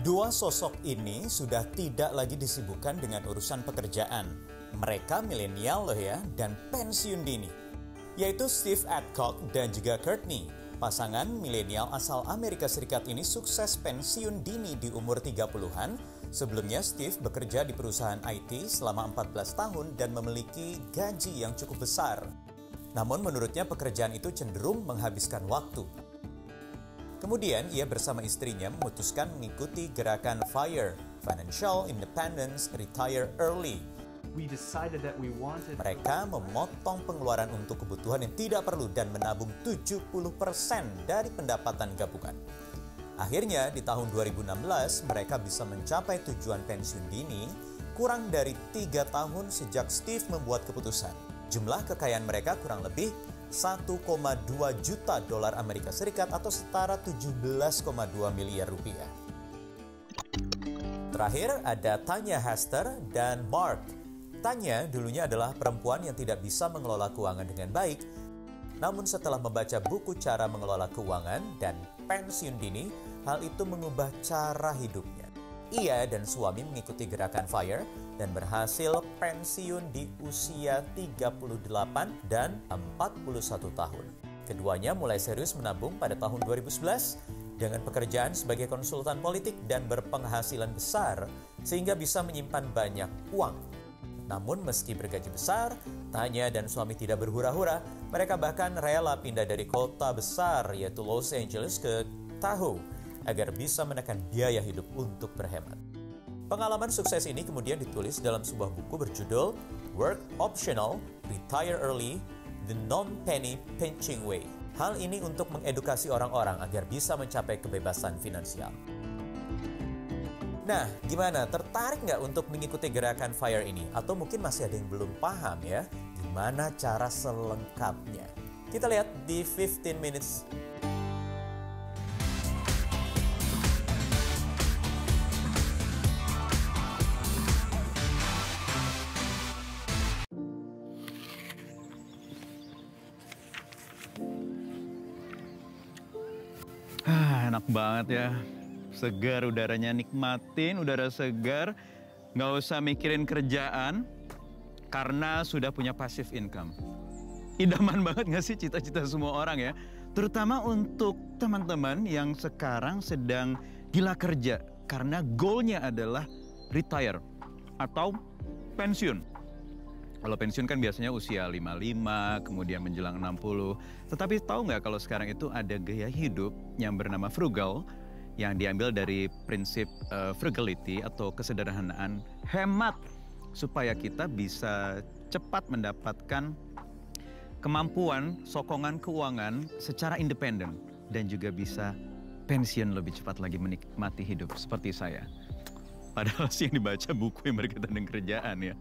Dua sosok ini sudah tidak lagi disibukkan dengan urusan pekerjaan. Mereka milenial loh ya, dan pensiun dini. Yaitu Steve Adcock dan juga Courtney. Pasangan milenial asal Amerika Serikat ini sukses pensiun dini di umur 30-an. Sebelumnya Steve bekerja di perusahaan IT selama 14 tahun dan memiliki gaji yang cukup besar. Namun menurutnya pekerjaan itu cenderung menghabiskan waktu. Kemudian ia bersama istrinya memutuskan mengikuti gerakan FIRE, Financial Independence Retire Early. Mereka memotong pengeluaran untuk kebutuhan yang tidak perlu dan menabung 70% dari pendapatan gabungan. Akhirnya di tahun 2016 mereka bisa mencapai tujuan pensiun dini kurang dari 3 tahun sejak Steve membuat keputusan. Jumlah kekayaan mereka kurang lebih 1,2 juta dolar Amerika Serikat atau setara 17,2 miliar rupiah. Terakhir ada Tanya Hester dan Mark. Tanya dulunya adalah perempuan yang tidak bisa mengelola keuangan dengan baik. Namun setelah membaca buku cara mengelola keuangan dan pensiun dini, hal itu mengubah cara hidupnya. Ia dan suami mengikuti gerakan FIRE dan berhasil pensiun di usia 38 dan 41 tahun. Keduanya mulai serius menabung pada tahun 2011 dengan pekerjaan sebagai konsultan politik dan berpenghasilan besar sehingga bisa menyimpan banyak uang. Namun meski bergaji besar, Tanya dan suami tidak berhura-hura. Mereka bahkan rela pindah dari kota besar yaitu Los Angeles ke Tahoe agar bisa menekan biaya hidup untuk berhemat. Pengalaman sukses ini kemudian ditulis dalam sebuah buku berjudul Work Optional, Retire Early, The Non-Penny Pinching Way. Hal ini untuk mengedukasi orang-orang agar bisa mencapai kebebasan finansial. Nah, gimana? Tertarik nggak untuk mengikuti gerakan FIRE ini? Atau mungkin masih ada yang belum paham ya, gimana cara selengkapnya? Kita lihat di 15 Minutes. Enak banget ya, segar udaranya, nikmatin udara segar, nggak usah mikirin kerjaan karena sudah punya passive income. Idaman banget nggak sih cita-cita semua orang ya? Terutama untuk teman-teman yang sekarang sedang gila kerja karena goalnya adalah retire atau pensiun. Kalau pensiun kan biasanya usia 55, kemudian menjelang 60. Tetapi tahu nggak kalau sekarang itu ada gaya hidup yang bernama frugal, yang diambil dari prinsip frugality atau kesederhanaan, hemat, supaya kita bisa cepat mendapatkan kemampuan, sokongan keuangan secara independen. Dan juga bisa pensiun lebih cepat lagi menikmati hidup seperti saya. Padahal sih yang dibaca buku yang berkaitan dengan kerjaan ya.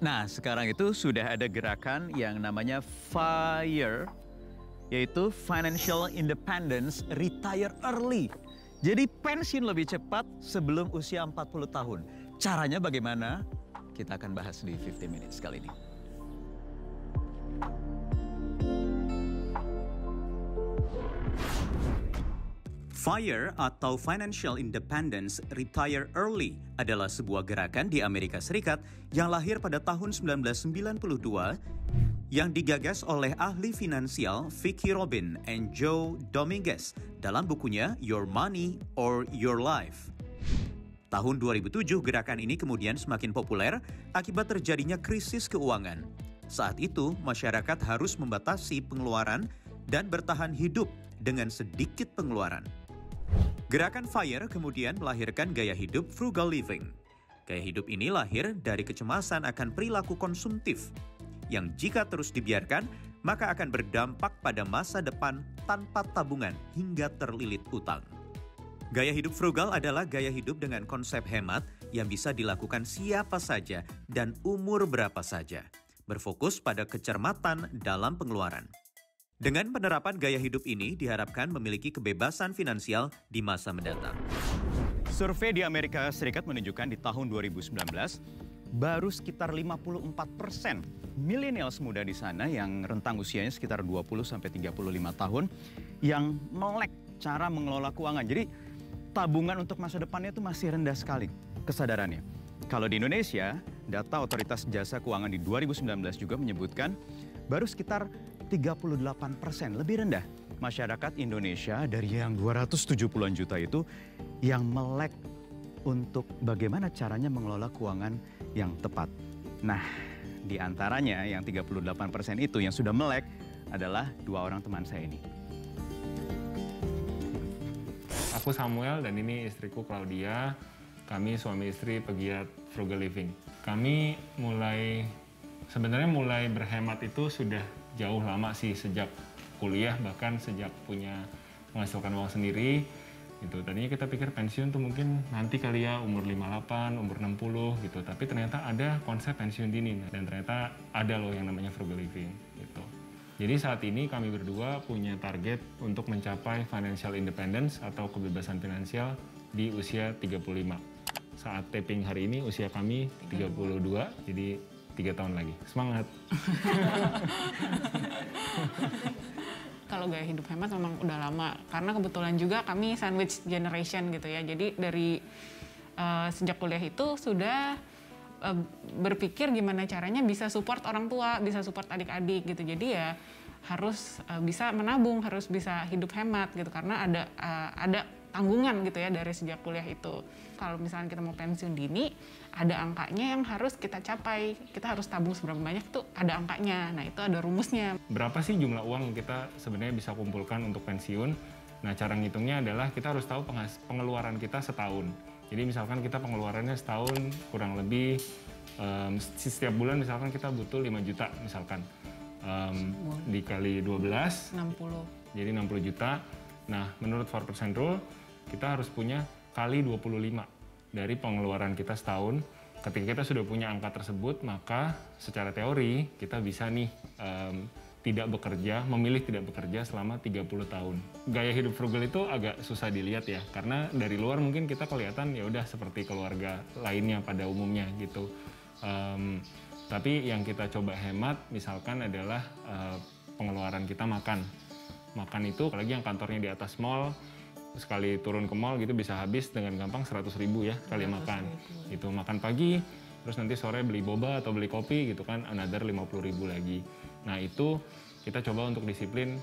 Nah, sekarang itu sudah ada gerakan yang namanya FIRE, yaitu Financial Independence Retire Early. Jadi pensiun lebih cepat sebelum usia 40 tahun. Caranya bagaimana? Kita akan bahas di 15 Minutes kali ini. FIRE atau Financial Independence Retire Early adalah sebuah gerakan di Amerika Serikat yang lahir pada tahun 1992 yang digagas oleh ahli finansial Vicki Robin and Joe Dominguez dalam bukunya Your Money or Your Life. Tahun 2007 gerakan ini kemudian semakin populer akibat terjadinya krisis keuangan. Saat itu masyarakat harus membatasi pengeluaran dan bertahan hidup dengan sedikit pengeluaran. Gerakan FIRE kemudian melahirkan gaya hidup frugal living. Gaya hidup ini lahir dari kecemasan akan perilaku konsumtif, yang jika terus dibiarkan, maka akan berdampak pada masa depan tanpa tabungan hingga terlilit utang. Gaya hidup frugal adalah gaya hidup dengan konsep hemat yang bisa dilakukan siapa saja dan umur berapa saja, berfokus pada kecermatan dalam pengeluaran. Dengan penerapan gaya hidup ini diharapkan memiliki kebebasan finansial di masa mendatang. Survei di Amerika Serikat menunjukkan di tahun 2019, baru sekitar 54% millennials muda di sana yang rentang usianya sekitar 20-35 tahun yang melek cara mengelola keuangan. Jadi tabungan untuk masa depannya itu masih rendah sekali kesadarannya. Kalau di Indonesia, data Otoritas Jasa Keuangan di 2019 juga menyebutkan baru sekitar 38%, lebih rendah masyarakat Indonesia dari yang 270-an juta itu yang melek untuk bagaimana caranya mengelola keuangan yang tepat. Nah, di antaranya yang 38% itu yang sudah melek adalah 2 orang teman saya ini. Aku Samuel dan ini istriku Claudia. Kami suami istri pegiat frugal living. Kami sebenarnya mulai berhemat itu sudah jauh lama sih, sejak kuliah, bahkan sejak punya menghasilkan uang sendiri. Gitu. Tadinya kita pikir pensiun tuh mungkin nanti kali ya, umur 58, umur 60 gitu. Tapi ternyata ada konsep pensiun dini dan ternyata ada loh yang namanya frugal living gitu. Jadi saat ini kami berdua punya target untuk mencapai financial independence atau kebebasan finansial di usia 35. Saat taping hari ini usia kami 32, jadi 3 tahun lagi. Semangat! Kalau gaya hidup hemat memang udah lama, karena kebetulan juga kami sandwich generation gitu ya. Jadi dari sejak kuliah itu sudah berpikir gimana caranya bisa support orang tua, bisa support adik-adik gitu. Jadi ya harus bisa menabung, harus bisa hidup hemat gitu, karena ada tanggungan gitu ya dari sejak kuliah itu. Kalau misalnya kita mau pensiun dini, ada angkanya yang harus kita capai. Kita harus tabung seberapa banyak tuh ada angkanya. Nah, itu ada rumusnya. Berapa sih jumlah uang yang kita sebenarnya bisa kumpulkan untuk pensiun? Nah, cara ngitungnya adalah kita harus tahu pengeluaran kita setahun. Jadi misalkan kita pengeluarannya setahun kurang lebih setiap bulan misalkan kita butuh 5 juta misalkan. Dikali 12 60. Jadi 60 juta. Nah, menurut 4% rule kita harus punya kali 25 dari pengeluaran kita setahun. Ketika kita sudah punya angka tersebut, maka secara teori kita bisa nih memilih tidak bekerja selama 30 tahun. Gaya hidup frugal itu agak susah dilihat ya, karena dari luar mungkin kita kelihatan ya udah seperti keluarga lainnya pada umumnya gitu. Tapi yang kita coba hemat misalkan adalah pengeluaran kita makan. Makan itu apalagi yang kantornya di atas mall, sekali turun ke mall gitu bisa habis dengan gampang 100.000 ya kali makan. Itu makan pagi, terus nanti sore beli boba atau beli kopi gitu kan, another 50.000 lagi. Nah, itu kita coba untuk disiplin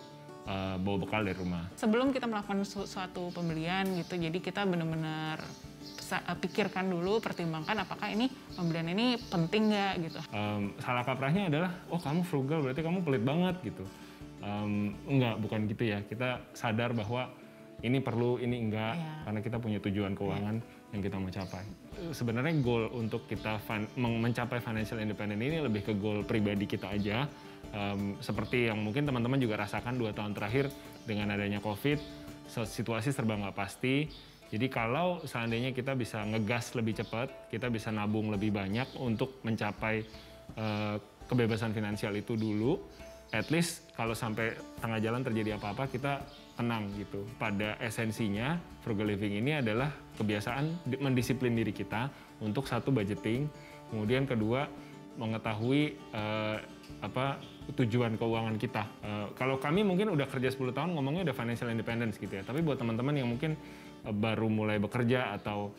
bawa bekal dari rumah. Sebelum kita melakukan suatu pembelian gitu, jadi kita benar-benar pikirkan dulu, pertimbangkan apakah ini pembelian ini penting nggak gitu. Salah kaprahnya adalah, oh kamu frugal berarti kamu pelit banget gitu. Enggak, bukan gitu ya. Kita sadar bahwa ini perlu, ini enggak, karena kita punya tujuan keuangan yang kita mau capai. Sebenarnya goal untuk kita mencapai financial independence ini lebih ke goal pribadi kita aja. Seperti yang mungkin teman-teman juga rasakan 2 tahun terakhir dengan adanya COVID, situasi serba nggak pasti. Jadi kalau seandainya kita bisa ngegas lebih cepat, kita bisa nabung lebih banyak untuk mencapai kebebasan finansial itu dulu, at least kalau sampai tengah jalan terjadi apa-apa, kita tenang gitu. Pada esensinya, frugal living ini adalah kebiasaan mendisiplin diri kita untuk satu budgeting, kemudian kedua mengetahui tujuan keuangan kita. Kalau kami mungkin udah kerja 10 tahun ngomongnya udah financial independence gitu ya, tapi buat teman-teman yang mungkin baru mulai bekerja atau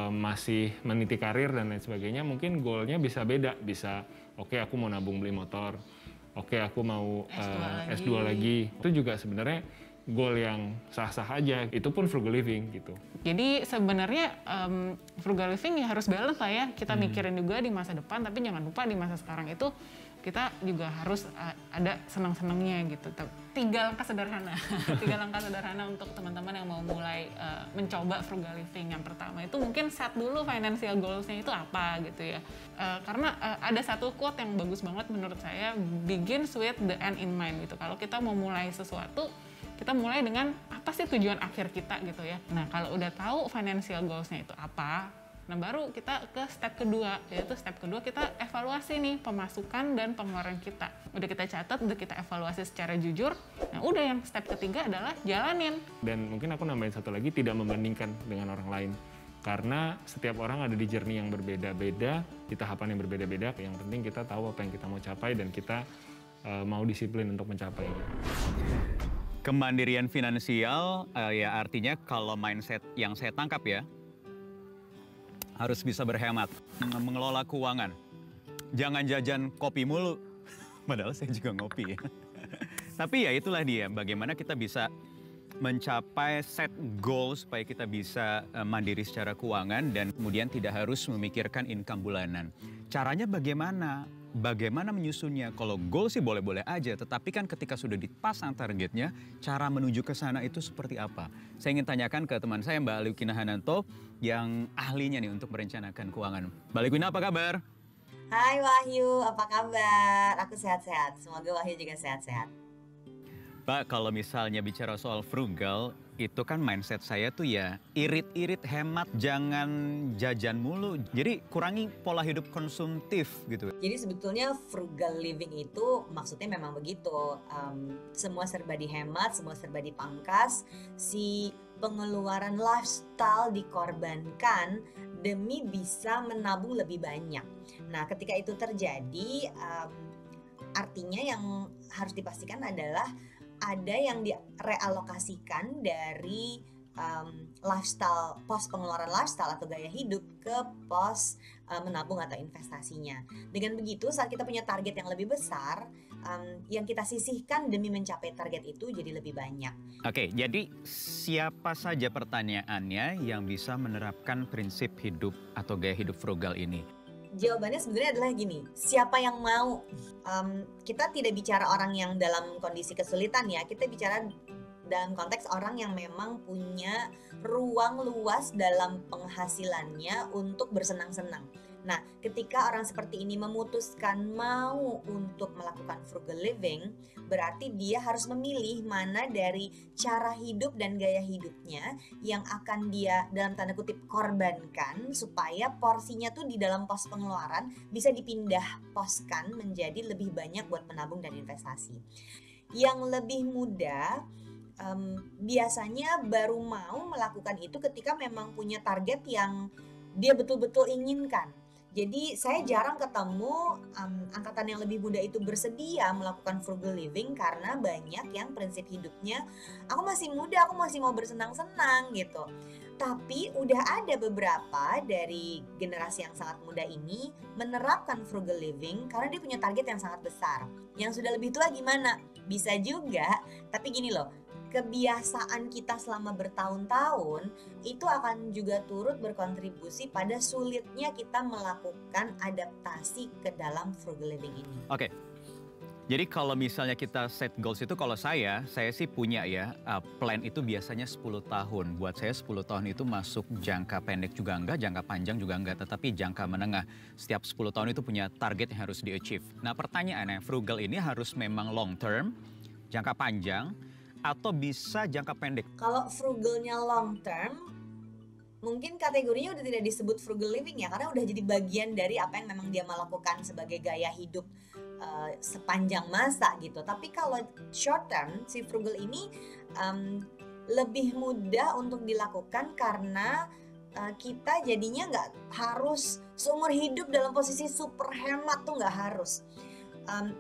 masih meniti karir dan lain sebagainya, mungkin goalnya bisa beda. Bisa, oke, aku mau nabung beli motor, oke, aku mau S2 lagi. Itu juga sebenarnya goal yang sah-sah aja. Itu pun frugal living gitu. Jadi sebenarnya frugal living ya harus balance lah ya. Kita mikirin juga di masa depan, tapi jangan lupa di masa sekarang itu kita juga harus ada senang-senangnya gitu. 3 langkah sederhana. 3 langkah sederhana untuk teman-teman yang mau mulai mencoba frugal living. Yang pertama itu mungkin set dulu financial goals-nya itu apa gitu ya. Karena ada satu quote yang bagus banget menurut saya, begins with the end in mind gitu. Kalau kita mau mulai sesuatu, kita mulai dengan apa sih tujuan akhir kita gitu ya. Nah, kalau udah tahu financial goals-nya itu apa, nah baru kita ke step kedua, yaitu step kedua kita evaluasi nih pemasukan dan pengeluaran kita. Udah kita catat, udah kita evaluasi secara jujur. Nah, udah yang step ketiga adalah jalanin. Dan mungkin aku nambahin satu lagi, tidak membandingkan dengan orang lain. Karena setiap orang ada di journey yang berbeda-beda, di tahapan yang berbeda-beda. Yang penting kita tahu apa yang kita mau capai dan kita mau disiplin untuk mencapainya. Kemandirian finansial ya artinya kalau mindset yang saya tangkap ya, harus bisa berhemat, mengelola keuangan. Jangan jajan kopi mulu, padahal saya juga ngopi ya. Tapi ya itulah dia, bagaimana kita bisa mencapai set goal supaya kita bisa mandiri secara keuangan dan kemudian tidak harus memikirkan income bulanan. Caranya bagaimana? Bagaimana menyusunnya? Kalau goal sih boleh-boleh aja, tetapi kan ketika sudah dipasang targetnya, cara menuju ke sana itu seperti apa? Saya ingin tanyakan ke teman saya Mbak Liukina Hananto yang ahlinya nih untuk merencanakan keuangan. Mbak Liukina apa kabar? Hai Wahyu, apa kabar? Aku sehat-sehat, semoga Wahyu juga sehat-sehat. Pak, kalau misalnya bicara soal frugal, itu kan mindset saya tuh ya irit-irit, hemat, jangan jajan mulu. Jadi kurangi pola hidup konsumtif gitu. Jadi sebetulnya frugal living itu maksudnya memang begitu. Semua serba dihemat, semua serba dipangkas. Si pengeluaran lifestyle dikorbankan demi bisa menabung lebih banyak. Nah, ketika itu terjadi, artinya yang harus dipastikan adalah ada yang direalokasikan dari lifestyle, pos pengeluaran lifestyle atau gaya hidup ke pos menabung atau investasinya. Dengan begitu saat kita punya target yang lebih besar, yang kita sisihkan demi mencapai target itu jadi lebih banyak. Oke, jadi siapa saja pertanyaannya yang bisa menerapkan prinsip hidup atau gaya hidup frugal ini? Jawabannya sebenarnya adalah gini, siapa yang mau? Kita tidak bicara orang yang dalam kondisi kesulitan ya, kita bicara dalam konteks orang yang memang punya ruang luas dalam penghasilannya untuk bersenang-senang. Nah, ketika orang seperti ini memutuskan mau untuk melakukan frugal living, berarti dia harus memilih mana dari cara hidup dan gaya hidupnya yang akan dia dalam tanda kutip korbankan supaya porsinya tuh di dalam pos pengeluaran bisa dipindah poskan menjadi lebih banyak buat menabung dan investasi. Yang lebih mudah biasanya baru mau melakukan itu ketika memang punya target yang dia betul-betul inginkan. Jadi saya jarang ketemu angkatan yang lebih muda itu bersedia melakukan frugal living karena banyak yang prinsip hidupnya aku masih muda, aku masih mau bersenang-senang gitu. Tapi udah ada beberapa dari generasi yang sangat muda ini menerapkan frugal living karena dia punya target yang sangat besar. Yang sudah lebih tua gimana? Bisa juga, tapi gini loh. Kebiasaan kita selama bertahun-tahun itu akan juga turut berkontribusi pada sulitnya kita melakukan adaptasi ke dalam frugal living ini. Oke, jadi kalau misalnya kita set goals itu, kalau saya sih punya ya, plan itu biasanya 10 tahun. Buat saya 10 tahun itu masuk jangka pendek juga enggak, jangka panjang juga enggak, tetapi jangka menengah. Setiap 10 tahun itu punya target yang harus di-achieve. Nah pertanyaannya, frugal ini harus memang long term, jangka panjang, atau bisa jangka pendek? Kalau frugalnya long term, mungkin kategorinya udah tidak disebut frugal living ya, karena udah jadi bagian dari apa yang memang dia melakukan sebagai gaya hidup sepanjang masa gitu. Tapi kalau short term, si frugal ini lebih mudah untuk dilakukan karena kita jadinya nggak harus seumur hidup dalam posisi super hemat, tuh nggak harus.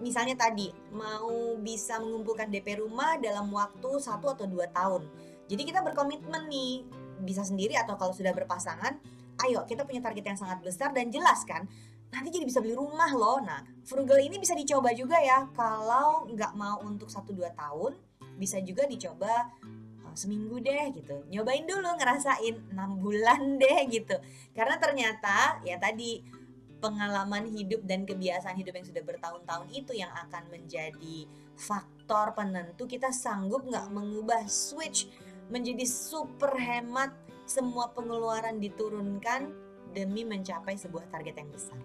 Misalnya tadi mau bisa mengumpulkan DP rumah dalam waktu 1 atau 2 tahun. Jadi kita berkomitmen nih, bisa sendiri atau kalau sudah berpasangan, ayo kita punya target yang sangat besar dan jelas kan, nanti jadi bisa beli rumah loh. Nah, frugal ini bisa dicoba juga ya, kalau nggak mau untuk 1-2 tahun, bisa juga dicoba seminggu deh gitu. Nyobain dulu, ngerasain 6 bulan deh gitu. Karena ternyata ya tadi, pengalaman hidup dan kebiasaan hidup yang sudah bertahun-tahun itu yang akan menjadi faktor penentu kita sanggup nggak mengubah switch menjadi super hemat, semua pengeluaran diturunkan demi mencapai sebuah target yang besar.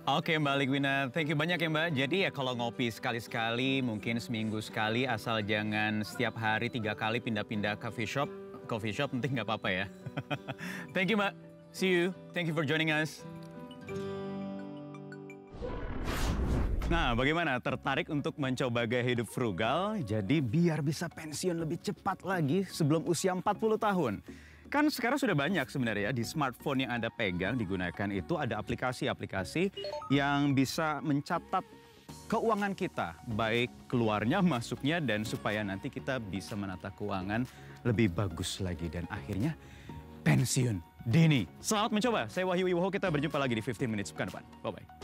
Oke Mbak Liukina, thank you banyak ya Mbak. Jadi ya kalau ngopi sekali-sekali, mungkin seminggu sekali, asal jangan setiap hari 3 kali pindah-pindah coffee shop nanti nggak apa-apa ya. Thank you Mbak, see you, thank you for joining us. Nah, bagaimana? Tertarik untuk mencoba gaya hidup frugal? Jadi biar bisa pensiun lebih cepat lagi sebelum usia 40 tahun. Kan sekarang sudah banyak sebenarnya di smartphone yang Anda pegang digunakan itu ada aplikasi-aplikasi yang bisa mencatat keuangan kita, baik keluarnya, masuknya, dan supaya nanti kita bisa menata keuangan lebih bagus lagi. Dan akhirnya pensiun dini. Selamat mencoba, saya Wahyu Wiwoho, kita berjumpa lagi di 15 Minutes pekan depan. Bye-bye.